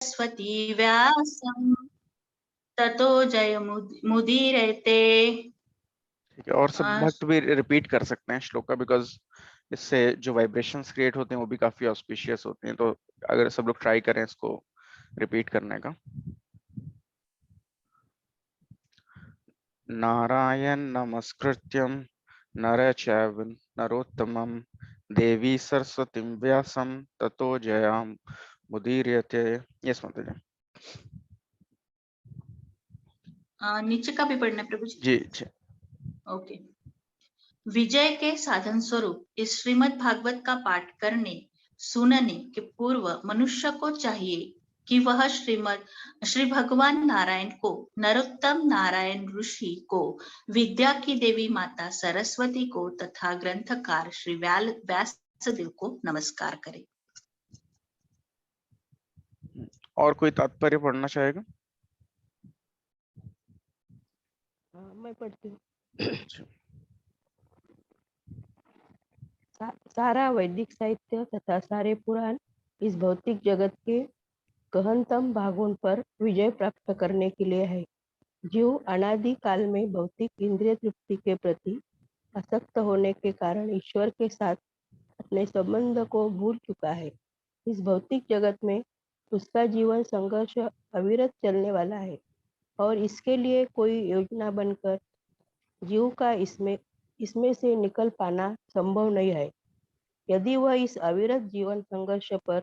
सरस्वती व्यासं ततो जयमुदीरयते। ठीक है, और सब भक्त भी रिपीट कर सकते हैं श्लोक का, बिकॉज इससे जो वाइब्रेशंस क्रिएट होते हैं वो भी काफी ऑस्पिशियस होते हैं। तो अगर सब लोग ट्राई करें इसको रिपीट करने का। नारायण नमस्कृत्यं नर चैव नरोत्तमं देवी सरस्वतीं व्यासं ततो जयाम मुदीर्यते। यस माता जी। नीचे का भी पढ़ना प्रभु जी। जी। ओके। विजय के साधन स्वरूप इस श्रीमद् भागवत का पाठ करने सुनने के पूर्व मनुष्य को चाहिए कि वह श्री भगवान नारायण को, नरोत्तम नारायण ऋषि को, विद्या की देवी माता सरस्वती को तथा ग्रंथकार श्री व्यासदेव को नमस्कार करे। और कोई तात्पर्य पढ़ना चाहेगा? मैं पढ़ती हूँ। सारा वैदिक साहित्य तथा सारे पुराण इस भौतिक जगत के गहनतम भागों पर विजय प्राप्त करने के लिए है। जीव अनादि काल में भौतिक इंद्रिय तृप्ति के प्रति आसक्त होने के कारण ईश्वर के साथ अपने संबंध को भूल चुका है। इस भौतिक जगत में उसका जीवन संघर्ष अविरत चलने वाला है और इसके लिए कोई योजना बनकर जीव का इसमें से निकल पाना संभव नहीं है। यदि वह इस अविरत जीवन संघर्ष पर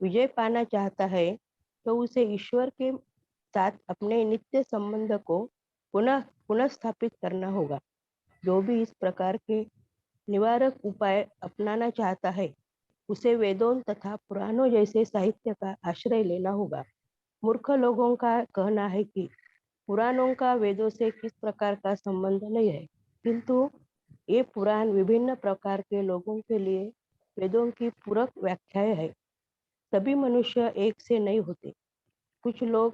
विजय पाना चाहता है तो उसे ईश्वर के साथ अपने नित्य संबंध को पुनः स्थापित करना होगा। जो भी इस प्रकार के निवारक उपाय अपनाना चाहता है उसे वेदों तथा पुराणों जैसे साहित्य का आश्रय लेना होगा। मूर्ख लोगों का कहना है कि पुराणों का वेदों से किस प्रकार का संबंध नहीं है, किंतु ये पुराण विभिन्न प्रकार के लोगों के लिए वेदों की पूरक व्याख्याएं है। सभी मनुष्य एक से नहीं होते। कुछ लोग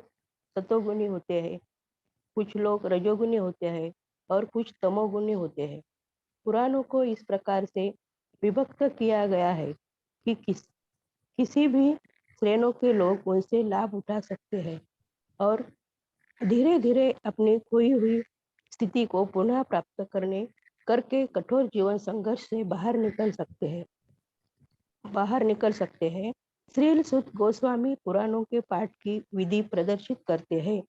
सतोगुणी होते हैं, कुछ लोग रजोगुणी होते हैं और कुछ तमोगुणी होते हैं। पुराणों को इस प्रकार से विभक्त किया गया है कि किसी भी श्रेणों के लोग उनसे लाभ उठा सकते हैं और धीरे धीरे अपनी खोई हुई स्थिति को पुनः प्राप्त करके कठोर जीवन संघर्ष से बाहर निकल सकते हैं। श्रील सुत गोस्वामी पुराणों के पाठ की विधि प्रदर्शित करते हैं।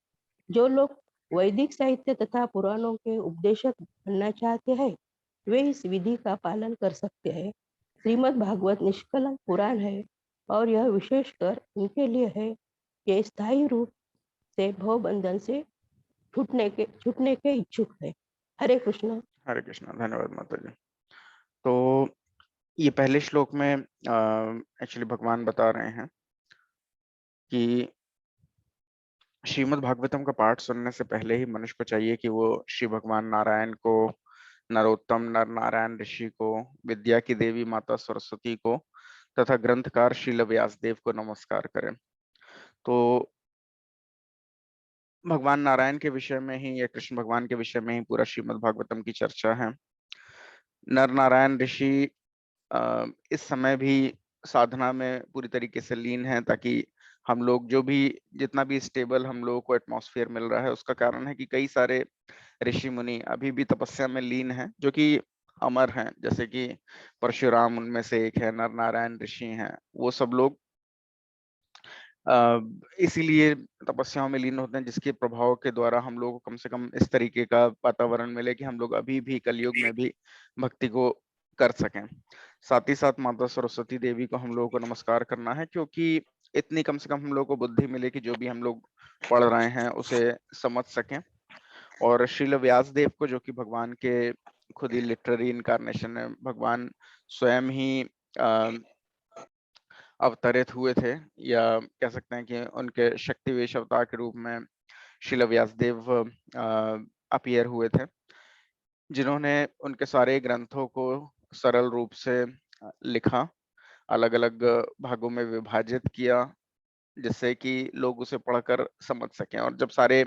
जो लोग वैदिक साहित्य तथा पुराणों के उपदेशक बनना चाहते हैं वे इस विधि का पालन कर सकते हैं। श्रीमद् भागवत निष्कलंक पुराण है और यह विशेषकर उनके लिए है ये स्थायी रूप से भव बंधन से छूटने के इच्छुक है। हरे कृष्ण। हरे कृष्ण। धन्यवाद माता जी। तो ये पहले श्लोक में एक्चुअली भगवान बता रहे हैं कि श्रीमद् भागवतम का पाठ सुनने से पहले ही मनुष्य को चाहिए कि वो श्री भगवान नारायण को, नरोत्तम नर नारायण ऋषि को, विद्या की देवी माता सरस्वती को तथा ग्रंथकार श्रील व्यासदेव को नमस्कार करें। तो भगवान नारायण के विषय में ही या कृष्ण भगवान के विषय में ही पूरा श्रीमद् भागवतम की चर्चा है। नर नारायण ऋषि इस समय भी साधना में पूरी तरीके से लीन है, ताकि हम लोग जो भी जितना भी स्टेबल हम लोगों को एटमॉस्फेयर मिल रहा है उसका कारण है कि कई सारे ऋषि मुनि अभी भी तपस्या में लीन हैं जो कि अमर हैं। जैसे कि परशुराम उनमें से एक है, नर नारायण ऋषि हैं, वो सब लोग इसीलिए तपस्याओं में लीन होते हैं जिसके प्रभाव के द्वारा हम लोग को कम से कम इस तरीके का वातावरण मिले कि हम लोग अभी भी कलयुग में भी भक्ति को कर सकें। साथ ही साथ माता सरस्वती देवी को हम लोगों को नमस्कार करना है, क्योंकि इतनी कम से कम हम लोग को बुद्धि मिले कि जो भी हम लोग पढ़ रहे हैं उसे समझ सकें। और श्रील व्यासदेव को, जो कि भगवान के खुद ही लिटरेरी इनकारनेशन है, भगवान स्वयं ही अवतरित हुए थे, या कह सकते हैं कि उनके शक्तिवेश अवतार के रूप में श्रील व्यासदेव अपीयर हुए थे, जिन्होंने उनके सारे ग्रंथों को सरल रूप से लिखा, अलग अलग भागों में विभाजित किया, जिससे कि लोग उसे पढ़कर समझ सकें। और जब सारे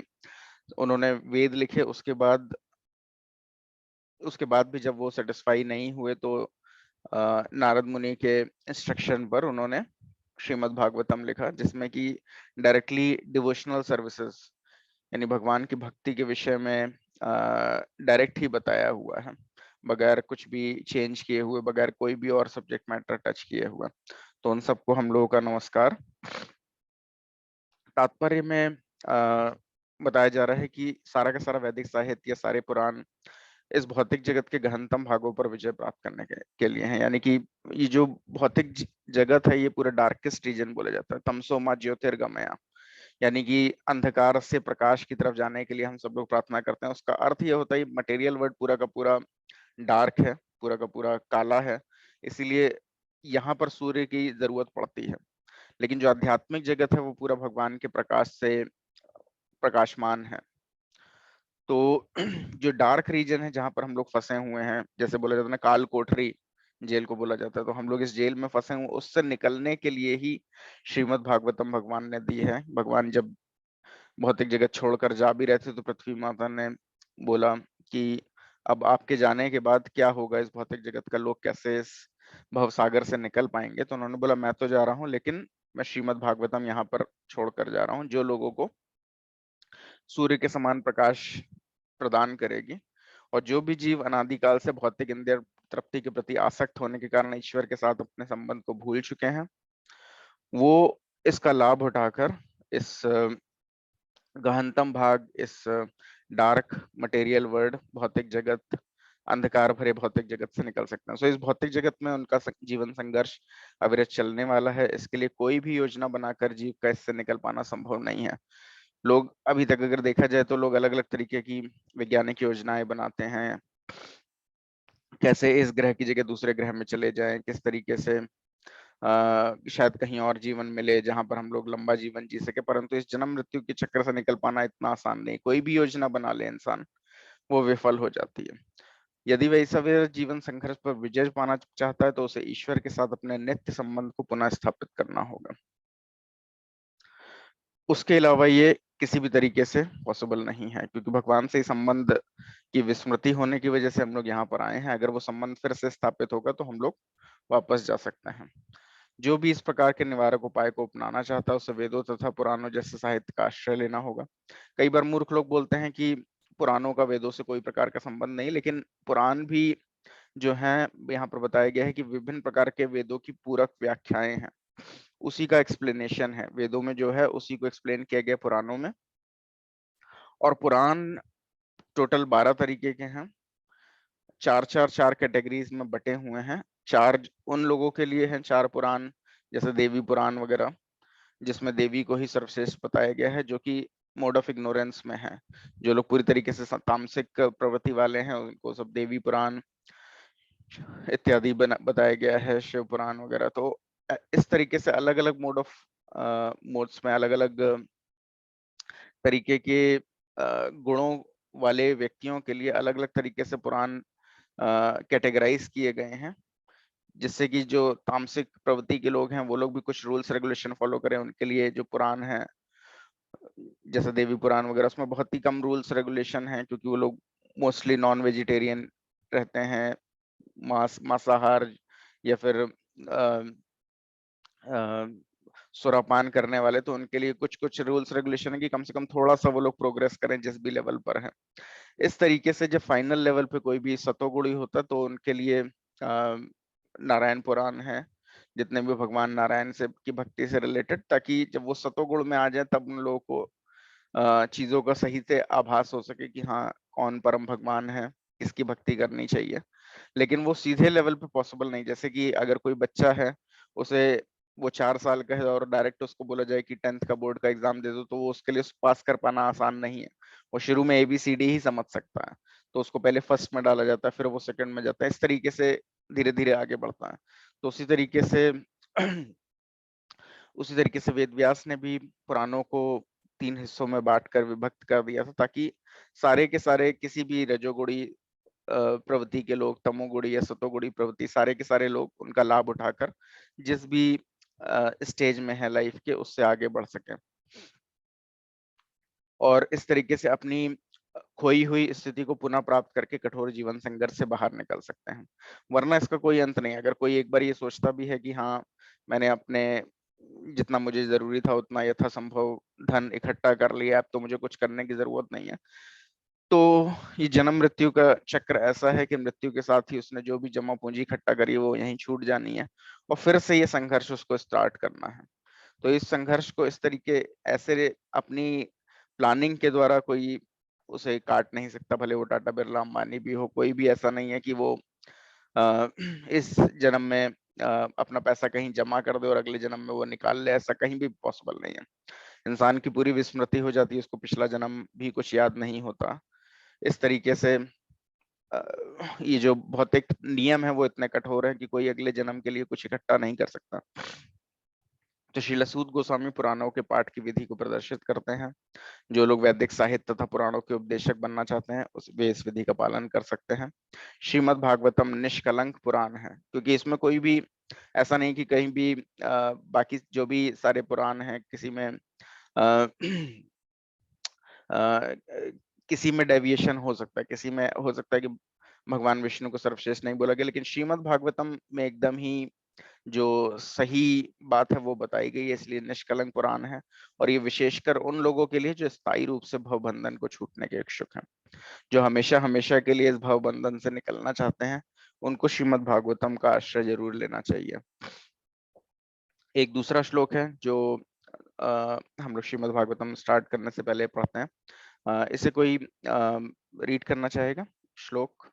उन्होंने वेद लिखे उसके बाद भी जब वो सेटिस्फाई नहीं हुए तो नारद मुनि के इंस्ट्रक्शन पर उन्होंने श्रीमद् भागवतम लिखा, जिसमें कि डायरेक्टली डिवोशनल सर्विसेज यानी भगवान की भक्ति के विषय में डायरेक्ट ही बताया हुआ है, बगैर कुछ भी चेंज किए हुए, बगैर कोई भी और सब्जेक्ट मैटर टच किए हुए। तो उन सबको हम लोगों का नमस्कार। तात्पर्य में बताया जा रहा है कि सारा का सारा वैदिक साहित्य, सारे पुराण इस भौतिक जगत के गहनतम भागों पर विजय प्राप्त करने के लिए हैं। यानी कि ये जो भौतिक जगत है, ये पूरा डार्केस्ट रीजन बोला जाता है, तमसो मा ज्योतिर्गमया, यानी कि अंधकार से प्रकाश की तरफ जाने के लिए हम सब लोग प्रार्थना करते हैं। उसका अर्थ ये होता है मटेरियल वर्ल्ड पूरा का पूरा डार्क है, पूरा का पूरा काला है, इसीलिए यहाँ पर सूर्य की जरूरत पड़ती है। लेकिन जो आध्यात्मिक जगत है वो पूरा भगवान के प्रकाश से प्रकाशमान है। तो जो डार्क रीजन है जहां पर हम लोग फंसे हुए हैं, जैसे बोला जाता है ना, काल कोठरी जेल को बोला जाता है, तो हम लोग इस जेल में फंसे हुए, उससे निकलने के लिए ही श्रीमद् भागवतम भगवान ने दी है। भगवान जब भौतिक जगत छोड़कर जा भी रहे थे तो पृथ्वी माता ने बोला कि अब आपके जाने के बाद क्या होगा इस भौतिक जगत का, लोग कैसे इस भव सागर से निकल पाएंगे। तो उन्होंने बोला मैं तो जा रहा हूँ, लेकिन मैं श्रीमद् भागवतम यहाँ पर छोड़कर जा रहा हूँ, जो लोगों को सूर्य के समान प्रकाश प्रदान करेगी। और जो भी जीव अनादिकाल से भौतिक इंद्रिय तृप्ति के प्रति आसक्त होने के कारण ईश्वर के साथ अपने संबंध को भूल चुके हैं, वो इसका लाभ उठाकर इस गहनतम भाग, इस डार्क मटेरियल वर्ल्ड, भौतिक जगत, अंधकार भरे भौतिक जगत से निकल सकते हैं। सो इस भौतिक जगत में उनका जीवन संघर्ष अविरत चलने वाला है। इसके लिए कोई भी योजना बनाकर जीव का इससे निकल पाना संभव नहीं है। लोग अभी तक अगर देखा जाए तो लोग अलग अलग तरीके की वैज्ञानिक योजनाएं बनाते हैं, कैसे इस ग्रह की जगह दूसरे ग्रह में चले जाएं, किस तरीके से शायद कहीं और जीवन मिले जहां पर हम लोग लंबा जीवन जी सके। परंतु इस जन्म मृत्यु के चक्कर से निकल पाना इतना आसान नहीं। कोई भी योजना बना ले इंसान, वो विफल हो जाती है। यदि वह इस अविरत जीवन संघर्ष पर विजय पाना चाहता है तो उसे ईश्वर के साथ अपने नित्य संबंध को पुनः स्थापित करना होगा। उसके अलावा ये किसी भी तरीके से पॉसिबल नहीं है, क्योंकि भगवान से संबंध की विस्मृति होने की वजह से हम लोग यहाँ पर आए हैं। अगर वो संबंध फिर से स्थापित होगा तो हम लोग वापस जा सकते हैं। जो भी इस प्रकार के निवारक उपाय को अपनाना चाहता है उसे वेदों तथा पुराणों जैसे साहित्य का आश्रय लेना होगा। कई बार मूर्ख लोग बोलते हैं कि पुराणों का वेदों से कोई प्रकार का संबंध नहीं, लेकिन पुराण भी जो है यहाँ पर बताया गया है कि विभिन्न प्रकार के वेदों की पूरक व्याख्याएं हैं, उसी का एक्सप्लेनेशन है वेदों में, जो है उसी को एक्सप्लेन किया गया पुराणों में। और पुराण टोटल 12 तरीके के हैं, चार कैटेगरीज में बटे हुए हैं। चार उन लोगों के लिए हैं, चार पुराण, जैसे देवी पुराण वगैरह, जिसमें देवी को ही सर्वश्रेष्ठ बताया गया है, जो कि मोड ऑफ इग्नोरेंस में है। जो लोग पूरी तरीके से तामसिक प्रवृत्ति वाले हैं उनको सब देवी पुराण इत्यादि बताया गया है, शिव पुराण वगैरह। तो इस तरीके से अलग अलग मोड्स में अलग अलग तरीके के गुणों वाले व्यक्तियों के लिए अलग अलग तरीके से पुराण कैटेगराइज किए गए हैं, जिससे कि जो तामसिक प्रवृत्ति के लोग हैं वो लोग भी कुछ रूल्स रेगुलेशन फॉलो करें। उनके लिए जो पुराण है जैसे देवी पुराण वगैरह, उसमें बहुत ही कम रूल्स रेगुलेशन हैं, क्योंकि वो लोग मोस्टली नॉन वेजिटेरियन रहते हैं, मांसाहार या फिर सुरापान करने वाले। तो उनके लिए कुछ कुछ रूल्स रेगुलेशन है कि कम से कम थोड़ा सा वो लोग प्रोग्रेस करें जिस भी लेवल पर है। इस तरीके से जब फाइनल लेवल पे कोई भी सतोगुणी होता तो उनके लिए नारायण पुराण है, जितने भी भगवान नारायण से की भक्ति से रिलेटेड, ताकि जब वो सतोगुण में आ जाए तब उन लोगों को चीजों का सही से आभास हो सके कि हाँ कौन परम भगवान है, किसकी भक्ति करनी चाहिए। लेकिन वो सीधे लेवल पे पॉसिबल नहीं। जैसे कि अगर कोई बच्चा है, उसे वो 4 साल का है और डायरेक्ट उसको बोला जाए कि 10th का बोर्ड का एग्जाम दे दो, तो वो उसके लिए पास कर पाना आसान नहीं है। वो शुरू में ABCD ही समझ सकता है, तो उसको पहले फर्स्ट में डाला जाता है, फिर वो सेकंड में जाता है, इस तरीके से धीरे धीरे आगे बढ़ता है। तो उसी तरीके से वेद व्यास ने भी पुराणों को 3 हिस्सों में बांटकर विभक्त कर दिया था, ताकि सारे के सारे किसी भी रजोगुणी प्रवृत्ति के लोग, तमोगुणी या सतोगुणी प्रवृत्ति, सारे के सारे लोग उनका लाभ उठाकर जिस भी स्टेज में है लाइफ के, उससे आगे बढ़ सके और इस तरीके से अपनी खोई हुई स्थिति को पुनः प्राप्त करके कठोर जीवन संघर्ष से बाहर निकल सकते हैं। वरना इसका कोई अंत नहीं। अगर कोई एक बार ये सोचता भी है कि हाँ मैंने अपने जितना मुझे जरूरी था उतना यथासंभव धन इकट्ठा कर लिया, अब तो मुझे कुछ करने की जरूरत नहीं है। तो ये जन्म मृत्यु का चक्र ऐसा है कि मृत्यु के साथ ही उसने जो भी जमा पूंजी इकट्ठा करी वो यहीं छूट जानी है और फिर से ये संघर्ष उसको स्टार्ट करना है। तो इस संघर्ष को इस तरीके ऐसे अपनी प्लानिंग के द्वारा कोई उसे काट नहीं सकता, भले वो टाटा बिरला अंबानी भी हो, कोई भी ऐसा नहीं है कि वो इस जन्म में अपना पैसा कहीं जमा कर दे और अगले जन्म में वो निकाल ले, ऐसा कहीं भी पॉसिबल नहीं है। इंसान की पूरी विस्मृति हो जाती है, उसको पिछला जन्म भी कुछ याद नहीं होता। इस तरीके से ये जो भौतिक नियम है वो इतने कठोर है कि कोई अगले जन्म के लिए कुछ इकट्ठा नहीं कर सकता। तो श्रील सूत गोस्वामी पुराणों के पाठ की विधि को प्रदर्शित करते हैं। जो लोग वैदिक साहित्य तथा पुराणों के उपदेशक बनना चाहते हैं वे इस विधि का पालन कर सकते हैं। श्रीमद् भागवतम निष्कलंक पुराण है, क्योंकि इसमें कोई भी ऐसा नहीं कि कहीं भी बाकी जो भी सारे पुराण हैं किसी में किसी में डेविएशन हो सकता है, किसी में हो सकता है कि भगवान विष्णु को सर्वश्रेष्ठ नहीं बोला गया, लेकिन श्रीमद् भागवतम में एकदम ही जो सही बात है वो बताई गई है, इसलिए निष्कलंक पुराण है। और ये विशेषकर उन लोगों के लिए जो स्थायी रूप से भव बंधन को छूटने के इच्छुक हैं, जो हमेशा हमेशा के लिए इस भव बंधन से निकलना चाहते हैं, उनको श्रीमद् भागवतम का आश्रय जरूर लेना चाहिए। एक दूसरा श्लोक है जो हम लोग श्रीमद् भागवतम स्टार्ट करने से पहले पढ़ते हैं। इसे कोई रीड करना चाहेगा श्लोक?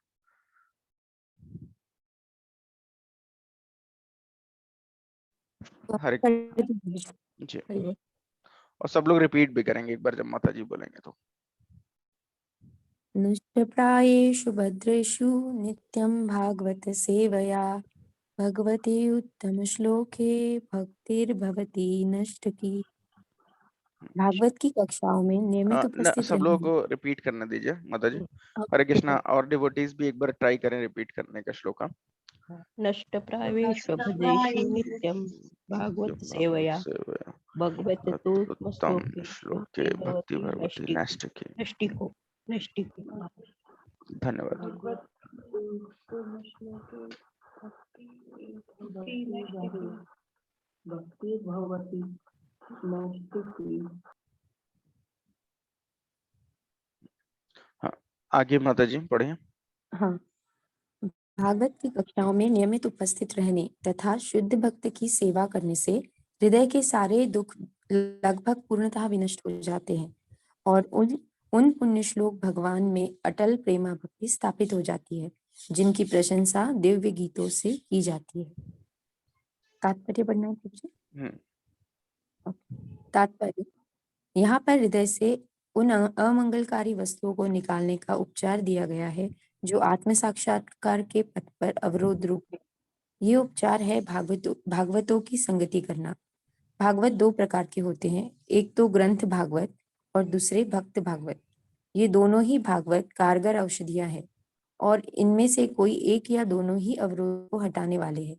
हरे जी, और सब लोग रिपीट भी करेंगे एक बार जब माता जी बोलेंगे तो। नष्टप्रायेषु भद्रेषु नित्यं भागवत सेवया भगवते उत्तम श्लोके भक्तिर्भवति नष्ट की। भागवत की कक्षाओं में नियमित उपस्थित सब लोगों रहने। को रिपीट करने दीजिए माता जी। हरे कृष्णा। और डिवोटीज भी एक बार ट्राई करें रिपीट करने का श्लोका। नष्टप्रायेषु भद्रेषु नित्यं भागवत सेवया भगवत तु उत्तम श्लोके भक्ति भगवती नष्टिको नष्टिको। धन्यवाद। भक्ति भगवती नष्टिकी। हाँ, आगे माता जी पढ़िए। हाँ, भागवत की कक्षाओं में नियमित उपस्थित रहने तथा शुद्ध भक्त की सेवा करने से हृदय के सारे दुख लगभग पूर्णतः विनष्ट हो जाते हैं और उन पुण्य श्लोक भगवान में अटल प्रेमा भक्ति स्थापित हो जाती है, जिनकी प्रशंसा दिव्य गीतों से की जाती है। तात्पर्य पढ़ना है मुझे। तात्पर्य, यहाँ पर हृदय से उन अमंगलकारी वस्तुओं को निकालने का उपचार दिया गया है जो आत्म साक्षात्कार के पथ पर अवरोध रूप है। ये उपचार है भागवतों की संगति करना। भागवत दो प्रकार के होते हैं, एक तो ग्रंथ भागवत और दूसरे भक्त भागवत। ये दोनों ही भागवत कारगर औषधियां हैं और इनमें से कोई एक या दोनों ही अवरोध को हटाने वाले हैं।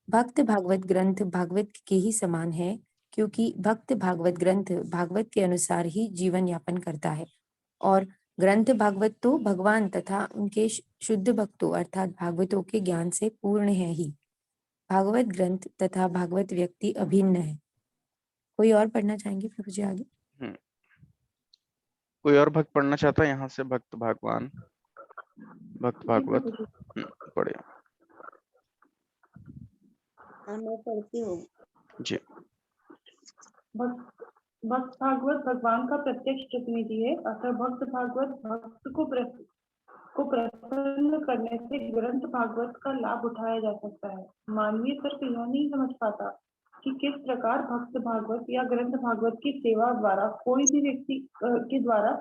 भक्त भागवत ग्रंथ भागवत के ही समान है, क्योंकि भक्त भागवत ग्रंथ भागवत के अनुसार ही जीवन यापन करता है और ग्रंथ भागवत तो भगवान तथा उनके शुद्ध भक्तों अर्थात भागवतों के ज्ञान से पूर्ण है ही। भागवत ग्रंथ तथा भागवत व्यक्ति अभिन्न है। कोई और पढ़ना चाहेंगे प्रभु जी आगे? कोई और भक्त पढ़ना चाहता है यहाँ से? भक्त भगवान, भक्त भागवत पढ़े। मैं पढ़ती हूँ जी। भक्त भागवत भगवान का प्रत्यक्ष प्रतिनिधि है, अतः भक्त भागवत भक्त को प्रसन्न करने से ग्रंथ भागवत का लाभ उठाया जा सकता है। मानवीय तर्क यह नहीं समझ पाता कि किस प्रकार भक्त भागवत या ग्रंथ भागवत की सेवा द्वारा कोई भी व्यक्ति के द्वारा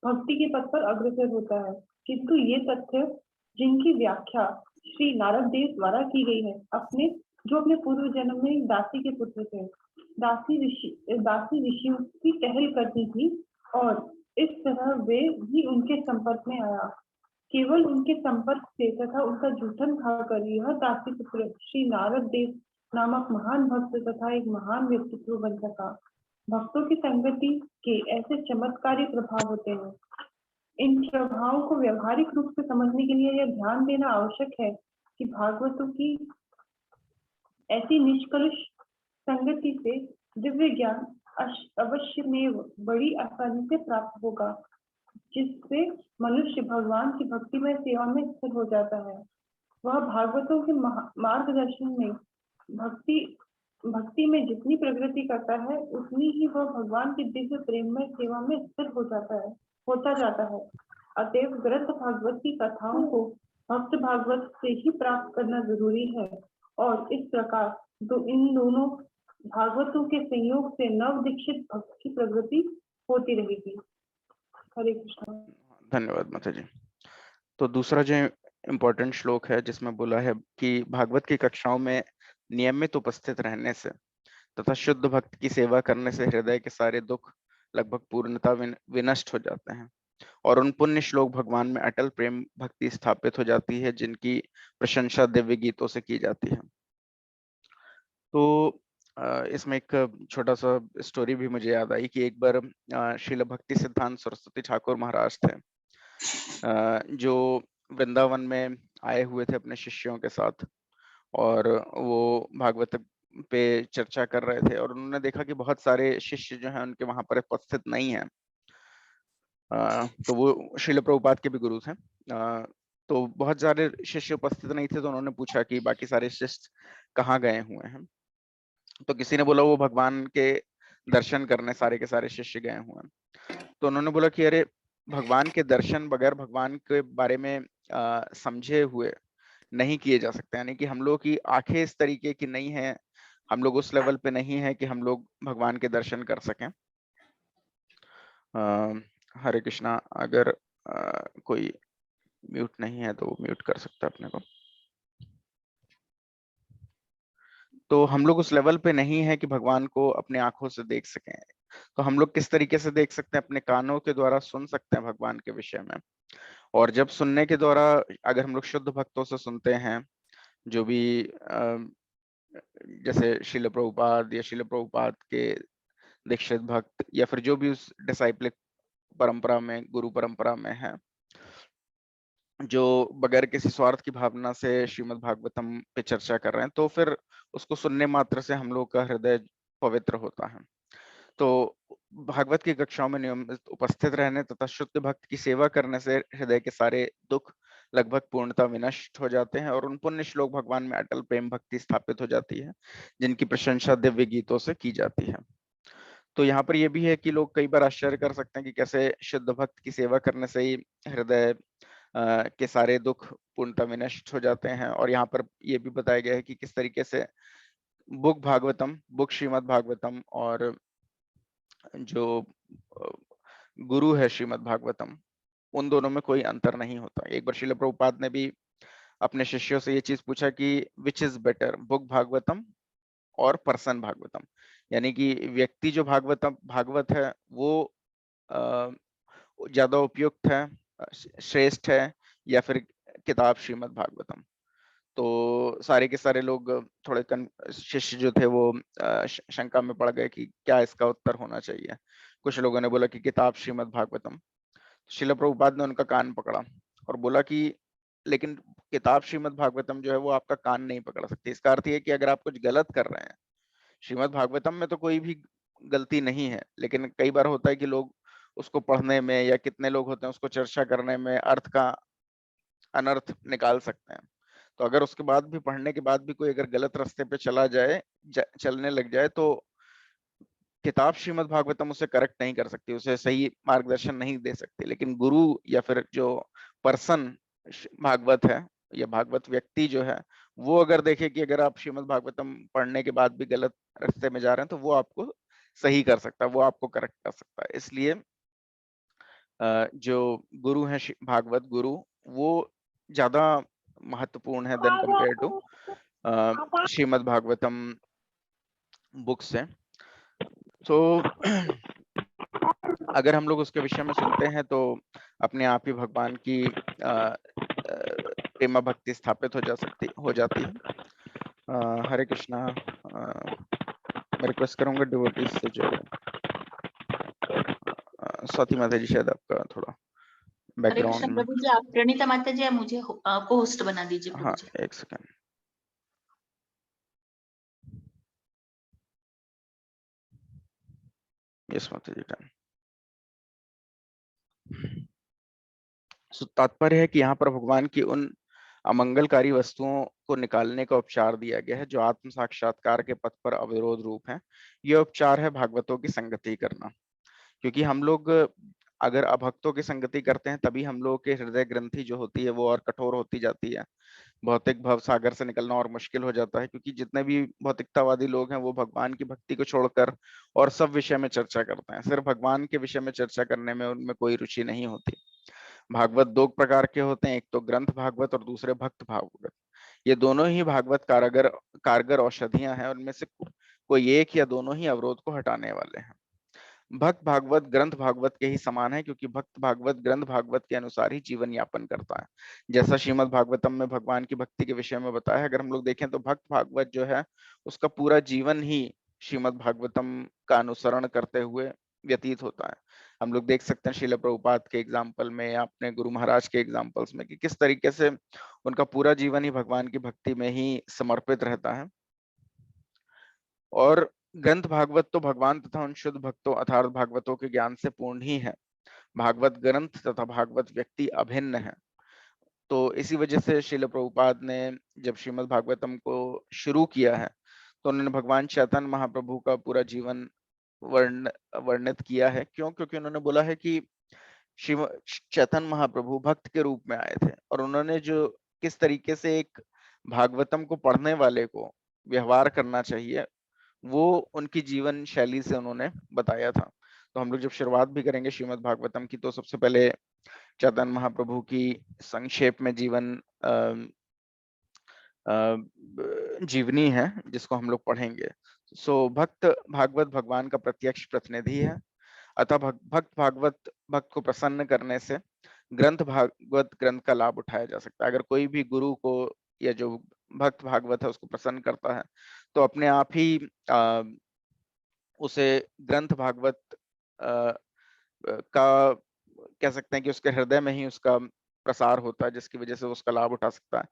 भक्ति के पथ पर अग्रसर होता है, किंतु ये तथ्य जिनकी व्याख्या श्री नारद देव द्वारा की गई है, जो अपने पूर्व जन्म में एक दासी के पुत्र थे। दासी ऋषियों की टहल करती थी और इस तरह वे भी उनके संपर्क में आया। केवल उनके संपर्क से तथा उनका जूठन खाकर यह दासी पुत्र श्री नारद देव नामक महान भक्त तथा एक महान व्यक्तित्व बन सका। भक्तों की संगति के ऐसे चमत्कारी प्रभाव होते हैं। इन प्रभावों को व्यवहारिक रूप से समझने के लिए यह ध्यान देना आवश्यक है कि भागवतों की ऐसी निष्कलुष संगति से दिव्य ज्ञान अवश्यमेव बड़ी आसानी से प्राप्त होगा, जिससे मनुष्य भगवान की भक्तिमय सेवा में स्थिर हो जाता है। वह भागवतों के मार्गदर्शन में भक्ति में जितनी प्रगति करता है, उतनी ही वह भगवान की दिव्य प्रेममय सेवा में स्थिर होता जाता है। अतएव ग्रंथ भागवत की कथाओं को भक्त भागवत से ही प्राप्त करना जरूरी है, और इस प्रकार इन दोनों भागवतों के संयोग से नव दीक्षित भक्त की प्रगति होती रहेगी। हरे कृष्ण। धन्यवाद माता जी। तो दूसरा जो इम्पोर्टेंट श्लोक है जिसमें बोला है कि भागवत की कक्षाओं में नियमित उपस्थित रहने से तथा शुद्ध भक्त की सेवा करने से हृदय के सारे दुख लगभग पूर्णतः विनष्ट हो जाते हैं और उन पुण्य श्लोक भगवान में अटल प्रेम भक्ति स्थापित हो जाती है, जिनकी प्रशंसा दिव्य गीतों से की जाती है। तो इसमें एक छोटा सा स्टोरी भी मुझे याद आई कि एक बार श्रील भक्ति सिद्धांत सरस्वती ठाकुर महाराज थे, जो वृंदावन में आए हुए थे अपने शिष्यों के साथ, और वो भागवत पे चर्चा कर रहे थे और उन्होंने देखा कि बहुत सारे शिष्य जो हैं उनके वहां पर उपस्थित नहीं हैं। तो वो श्रील प्रभुपाद के भी गुरु थे। तो बहुत सारे शिष्य उपस्थित नहीं थे, तो उन्होंने पूछा कि बाकी सारे शिष्य कहाँ गए हुए हैं। तो किसी ने बोला वो भगवान के दर्शन करने सारे के सारे शिष्य गए हुए हैं। तो उन्होंने बोला कि अरे, भगवान के दर्शन बगैर भगवान के बारे में समझे हुए नहीं किए जा सकते। यानी कि हम लोग की आंखें इस तरीके की नहीं है, हम लोग उस लेवल पे नहीं है कि हम लोग भगवान के दर्शन कर सकें। हरे कृष्णा। अगर कोई म्यूट नहीं है तो म्यूट कर सकता है अपने को। तो हम लोग उस लेवल पे नहीं है कि भगवान को अपने आंखों से देख सकें। तो हम लोग किस तरीके से देख सकते हैं? अपने कानों के द्वारा सुन सकते हैं भगवान के विषय में। और जब सुनने के द्वारा अगर हम लोग शुद्ध भक्तों से सुनते हैं, जो भी जैसे श्रील प्रभुपाद या श्रील प्रभुपाद के दीक्षित भक्त या फिर जो भी उस डिसाइप्लिक परंपरा में, गुरु परंपरा में है, जो बगैर किसी स्वार्थ की भावना से श्रीमद् भागवतम पे चर्चा कर रहे हैं, तो फिर उसको सुनने मात्र से हम लोग का हृदय पवित्र होता है। तो भागवत की कक्षाओं में नियमित उपस्थित रहने तथा शुद्ध भक्त की सेवा करने से हृदय के सारे दुख लगभग पूर्णतः विनष्ट हो जाते हैं और उन पुण्य श्लोक भगवान में अटल प्रेम भक्ति स्थापित हो जाती है, जिनकी प्रशंसा दिव्य गीतों से की जाती है। तो यहाँ पर यह भी है कि लोग कई बार आश्चर्य कर सकते हैं कि कैसे शुद्ध भक्त की सेवा करने से ही हृदय के सारे दुख पूर्णतः विनष्ट हो जाते हैं। और यहाँ पर यह भी बताया गया है कि किस तरीके से बुक भागवतम, बुक श्रीमद् भागवतम और जो गुरु है श्रीमद् भागवतम, उन दोनों में कोई अंतर नहीं होता। एक बार श्रील प्रभुपाद ने भी अपने शिष्यों से ये चीज पूछा कि which is better, book Bhagavatam और पर्सन भागवतम, यानी कि व्यक्ति जो भागवत है वो ज्यादा उपयुक्त है, श्रेष्ठ है, या फिर किताब श्रीमद् भागवतम। तो सारे के सारे लोग थोड़े शिष्य जो थे वो शंका में पड़ गए कि क्या इसका उत्तर होना चाहिए। कुछ लोगों ने बोला कि किताब श्रीमद् भागवतम। श्रील प्रभुपाद ने उनका कान पकड़ा और बोला कि लेकिन किताब श्रीमद् भागवतम जो है वो आपका कान नहीं पकड़ सकती। इसका अर्थ ये कि अगर आप कुछ गलत कर रहे हैं, श्रीमद् भागवतम में तो कोई भी गलती नहीं है, लेकिन कई बार होता है कि लोग उसको पढ़ने में, या कितने लोग होते हैं उसको चर्चा करने में अर्थ का अनर्थ निकाल सकते हैं। तो अगर उसके बाद भी, पढ़ने के बाद भी कोई अगर गलत रास्ते पे चलने लग जाए, तो किताब श्रीमद् भागवतम उसे करेक्ट नहीं कर सकती, उसे सही मार्गदर्शन नहीं दे सकती। लेकिन गुरु या फिर जो पर्सन भागवत है या भागवत व्यक्ति जो है, वो अगर देखे कि अगर आप श्रीमद् भागवतम पढ़ने के बाद भी गलत रास्ते में जा रहे हैं, तो वो आपको सही कर सकता है, वो आपको करेक्ट कर सकता है। इसलिए जो गुरु है भागवत गुरु, वो ज्यादा महत्वपूर्ण है than compare to Shrimad Bhagavatam book से। तो अगर हम लोग उसके विषय में सुनते हैं तो अपने आप ही भगवान की प्रेमा भक्ति स्थापित हो जाती है। हरे कृष्णा। मैं रिक्वेस्ट करूंगा डिवोटीज से जो स्वाति माता जी, शायद आपका थोड़ा हरे कृष्ण बैकग्राउंड। प्रभु जी, आप प्रणीता माता जी, आप मुझे को होस्ट बना दीजिए प्रभु हाँ, जी। एक सेकंड। यस माता जी का। तात्पर्य है कि यहाँ पर भगवान की उन अमंगलकारी वस्तुओं को निकालने का उपचार दिया गया है जो आत्म साक्षात्कार के पथ पर अविरोध रूप है। यह उपचार है भागवतों की संगति करना, क्योंकि हम लोग अगर अभक्तों की संगति करते हैं तभी हम लोगों के हृदय ग्रंथि जो होती है वो और कठोर होती जाती है, भौतिक भव सागर से निकलना और मुश्किल हो जाता है, क्योंकि जितने भी भौतिकतावादी लोग हैं वो भगवान की भक्ति को छोड़कर और सब विषय में चर्चा करते हैं, सिर्फ भगवान के विषय में चर्चा करने में उनमें कोई रुचि नहीं होती। भागवत दो प्रकार के होते हैं, एक तो ग्रंथ भागवत और दूसरे भक्त भागवत। ये दोनों ही भागवत कारगर औषधियां हैं, उनमें से कोई एक या दोनों ही अवरोध को हटाने वाले हैं। भक्त भागवत ग्रंथ भागवत के ही समान है, क्योंकि भक्त भागवत ग्रंथ भागवत के अनुसार ही जीवन यापन करता है, जैसा श्रीमद् भागवतम में भगवान की भक्ति के विषय में बताया है। अगर हम लोग देखें तो भक्त भागवत जो है उसका पूरा जीवन ही श्रीमद् भागवतम का अनुसरण करते हुए व्यतीत होता है। हम लोग देख सकते हैं श्रील प्रभुपाद के एग्जाम्पल में या अपने गुरु महाराज के एग्जाम्पल्स में कि किस तरीके से उनका पूरा जीवन ही भगवान की भक्ति में ही समर्पित रहता है। और ग्रंथ भागवत तो भगवान तथा उन शुद्ध भक्तों अर्थात भागवतों के ज्ञान से पूर्ण ही है। भागवत ग्रंथ तथा भागवत व्यक्ति अभिन्न है। तो इसी वजह से श्रील प्रभुपाद ने जब श्रीमद् भागवतम को शुरू किया है तो उन्होंने भगवान चैतन्य महाप्रभु का पूरा जीवन वर्णित किया है। क्यों? क्योंकि उन्होंने बोला है कि शिव चैतन्य महाप्रभु भक्त के रूप में आए थे और उन्होंने जो किस तरीके से एक भागवतम को पढ़ने वाले को व्यवहार करना चाहिए वो उनकी जीवन शैली से उन्होंने बताया था। तो हम लोग जब शुरुआत भी करेंगे श्रीमद् भागवतम की तो सबसे पहले चैतन्य महाप्रभु की संक्षेप में जीवनी है जिसको हम लोग पढ़ेंगे। सो भक्त भागवत भगवान का प्रत्यक्ष प्रतिनिधि है, अतः भक्त भागवत भक्त को प्रसन्न करने से ग्रंथ भागवत ग्रंथ का लाभ उठाया जा सकता है। अगर कोई भी गुरु को या जो भक्त भागवत है उसको प्रसन्न करता है तो अपने आप ही उसे ग्रंथ भागवत का कह सकते हैं कि उसके हृदय में ही उसका प्रसार होता है, जिसकी वजह से उसका लाभ उठा सकता है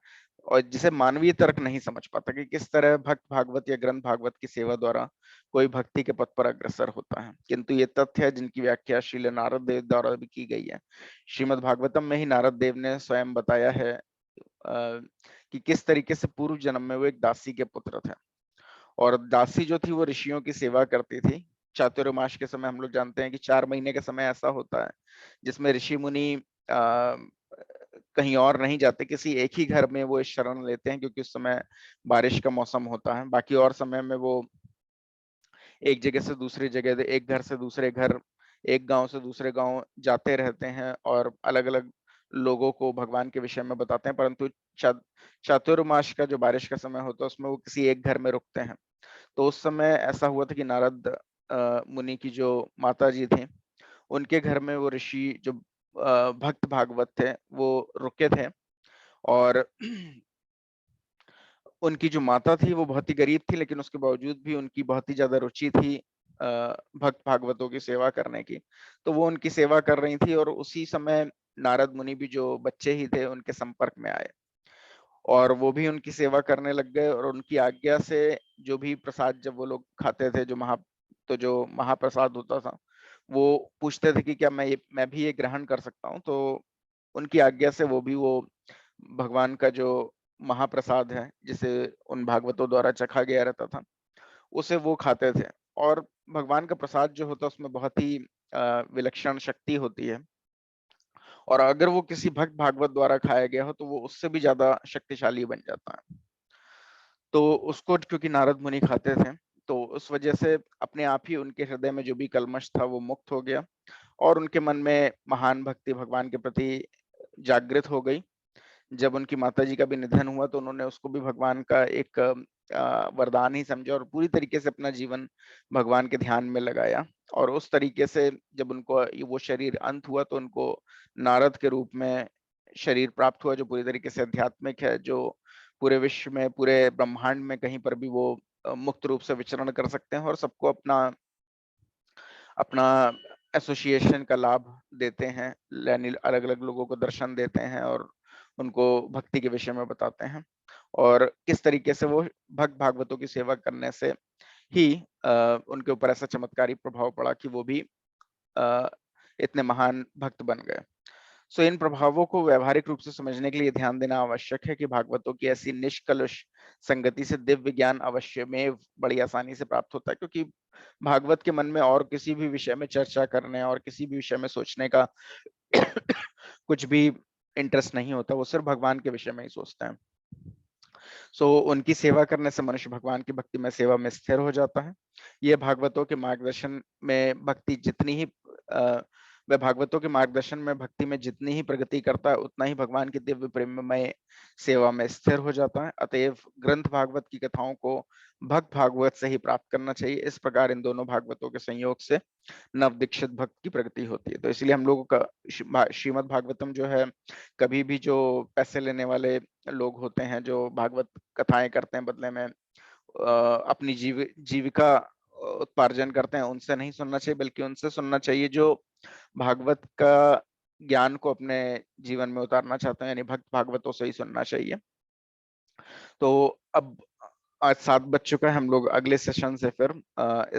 और जिसे मानवीय तर्क नहीं समझ पाता कि किस तरह भक्त भागवत या ग्रंथ भागवत की सेवा द्वारा कोई भक्ति के पथ पर अग्रसर होता है। किंतु ये तथ्य है जिनकी व्याख्या श्रील नारद देव द्वारा भी की गई है। श्रीमद् भागवतम में ही नारद देव ने स्वयं बताया है कि किस तरीके से पूर्व जन्म में वो एक दासी के पुत्र थे और दासी जो थी वो ऋषियों की सेवा करती थी। चातुर्मास के समय हम लोग जानते हैं कि 4 महीने का समय ऐसा होता है जिसमें ऋषि मुनि कहीं और नहीं जाते, किसी एक ही घर में वो शरण लेते हैं क्योंकि उस समय बारिश का मौसम होता है। बाकी और समय में वो एक जगह से दूसरी जगह, एक घर से दूसरे घर, एक गांव से दूसरे गांव जाते रहते हैं और अलग अलग लोगों को भगवान के विषय में बताते हैं। परंतु चातुर्मास का जो बारिश का समय होता है उसमें वो किसी एक घर में रुकते हैं। तो उस समय ऐसा हुआ था कि नारद मुनि की जो माता जी थी उनके घर में वो ऋषि जो भक्त भागवत थे वो रुके थे और उनकी जो माता थी वो बहुत ही गरीब थी, लेकिन उसके बावजूद भी उनकी बहुत ही ज्यादा रुचि थी भक्त भागवतों की सेवा करने की। तो वो उनकी सेवा कर रही थी और उसी समय नारद मुनि भी जो बच्चे ही थे उनके संपर्क में आए और वो भी उनकी सेवा करने लग गए और उनकी आज्ञा से जो भी प्रसाद जब वो लोग खाते थे जो महाप्रसाद होता था वो पूछते थे कि क्या मैं भी ये ग्रहण कर सकता हूँ। तो उनकी आज्ञा से वो भगवान का जो महाप्रसाद है जिसे उन भागवतों द्वारा चखा गया रहता था उसे वो खाते थे। और भगवान का प्रसाद जो होता है उसमें बहुत ही विलक्षण शक्ति होती है और अगर वो किसी भक्त भागवत द्वारा खाया गया हो तो वो उससे भी ज्यादा शक्तिशाली बन जाता है। तो उसको क्योंकि नारद मुनि खाते थे तो उस वजह से अपने आप ही उनके हृदय में जो भी कल्मश था वो मुक्त हो गया और उनके मन में महान भक्ति भगवान के प्रति जागृत हो गई। जब उनकी माताजी का भी निधन हुआ तो उन्होंने उसको भी भगवान का एक वरदान ही समझा और पूरी तरीके से अपना जीवन भगवान के ध्यान में लगाया। और उस तरीके से जब उनको वो शरीर अंत हुआ तो उनको नारद के रूप में शरीर प्राप्त हुआ जो पूरी तरीके से आध्यात्मिक है, जो पूरे विश्व में पूरे ब्रह्मांड में कहीं पर भी वो मुक्त रूप से विचरण कर सकते हैं और सबको अपना अपना एसोसिएशन का लाभ देते हैं, यानी अलग अलग लोगों को दर्शन देते हैं और उनको भक्ति के विषय में बताते हैं और किस तरीके से वो भक्त भागवतों की सेवा करने से ही उनके ऊपर ऐसा चमत्कारी प्रभाव पड़ा कि वो भी इतने महान भक्त बन गए। सो इन प्रभावों को व्यवहारिक रूप से समझने के लिए ध्यान देना आवश्यक है कि भागवतों की ऐसी निष्कलुष संगति से दिव्य ज्ञान अवश्य में बड़ी आसानी से प्राप्त होता है, क्योंकि भागवत के मन में और किसी भी विषय में चर्चा करने और किसी भी विषय में सोचने का कुछ भी इंटरेस्ट नहीं होता, वो सिर्फ भगवान के विषय में ही सोचते हैं। सो उनकी सेवा करने से मनुष्य भगवान की भक्ति में सेवा में स्थिर हो जाता है। ये भागवतों के मार्गदर्शन में भक्ति जितनी ही वह भागवतों के मार्गदर्शन में भक्ति में जितनी ही प्रगति करता है, उतना ही भगवान की दिव्य प्रेममय सेवा में स्थिर हो जाता है। अतएव ग्रंथ भागवत की कथाओं को भक्त भागवत से ही प्राप्त करना चाहिए। इस प्रकार इन दोनों भागवतों के संयोग से नव दीक्षित भक्त की प्रगति होती है। तो इसलिए हम लोगों का श्रीमद् भागवतम जो है, कभी भी जो पैसे लेने वाले लोग होते हैं जो भागवत कथाएं करते हैं, बदले में अपनी जीविका उपार्जन करते हैं, उनसे नहीं सुनना चाहिए, बल्कि उनसे सुनना चाहिए जो भागवत का ज्ञान को अपने जीवन में उतारना चाहते हैं, यानी भक्त भागवतों से ही सुनना चाहिए। तो अब आज 7 बज चुका है, हम लोग अगले सेशन से फिर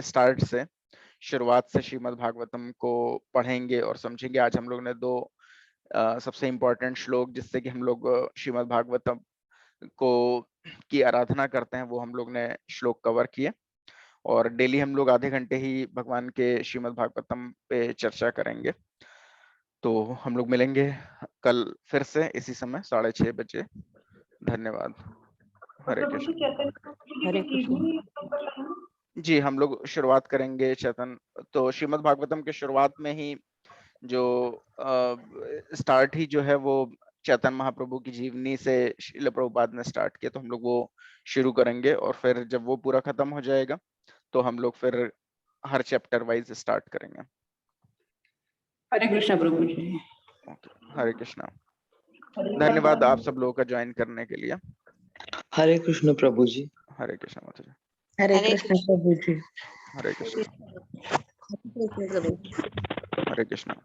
स्टार्ट से शुरुआत से श्रीमद् भागवतम को पढ़ेंगे और समझेंगे। आज हम लोग ने 2 सबसे इम्पोर्टेंट श्लोक जिससे कि हम लोग श्रीमद् भागवतम को की आराधना करते हैं, वो हम लोग ने श्लोक कवर किए, और डेली हम लोग आधे घंटे ही भगवान के श्रीमद् भागवतम पे चर्चा करेंगे। तो हम लोग मिलेंगे कल फिर से इसी समय 6:30 बजे। धन्यवाद। हरे प्रभु जी कृष्ण। चैतन्य हरे की कृष्ण। जीवनी पर लाएं। जी, हम लोग शुरुआत करेंगे चेतन, तो श्रीमद् भागवतम के शुरुआत में ही जो स्टार्ट ही जो है वो चैतन्य महाप्रभु की जीवनी से श्रील प्रभुपाद ने स्टार्ट किया, तो हम लोग वो शुरू करेंगे, और फिर जब वो पूरा खत्म हो जाएगा तो हम लोग फिर हर चैप्टर वाइज स्टार्ट करेंगे। हरे कृष्ण प्रभु जी। ओके, हरे कृष्णा। हरे धन्यवाद कृष्ण। आप सब लोगों का ज्वाइन करने के लिए। हरे कृष्ण प्रभु जी। हरे कृष्णा माता जी। हरे कृष्ण प्रभु जी। हरे कृष्णा। हरे कृष्ण प्रभु जी। हरे कृष्णा।